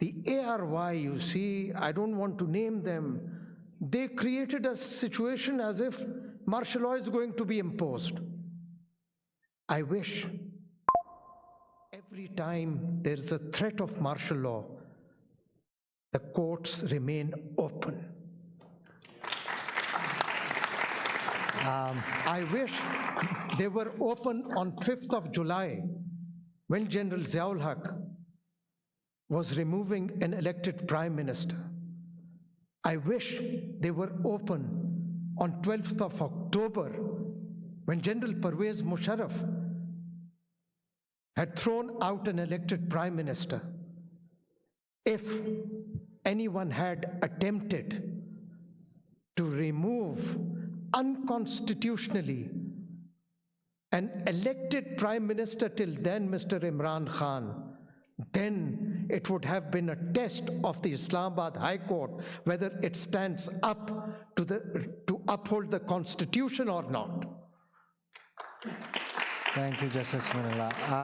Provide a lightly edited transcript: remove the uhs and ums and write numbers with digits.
The ARY, you see, I don't want to name them, they created a situation as if martial law is going to be imposed. I wish every time there is a threat of martial law, the courts remain open. I wish they were open on 5th of July when General Ziaul Haq was removing an elected prime minister. I wish they were open on 12th of October when General Pervez Musharraf had thrown out an elected prime minister. If anyone had attempted to remove unconstitutionally an elected prime minister till then, Mr. Imran Khan, then it would have been a test of the Islamabad High Court whether it stands up to uphold the Constitution or not. Thank you, Justice Manullah.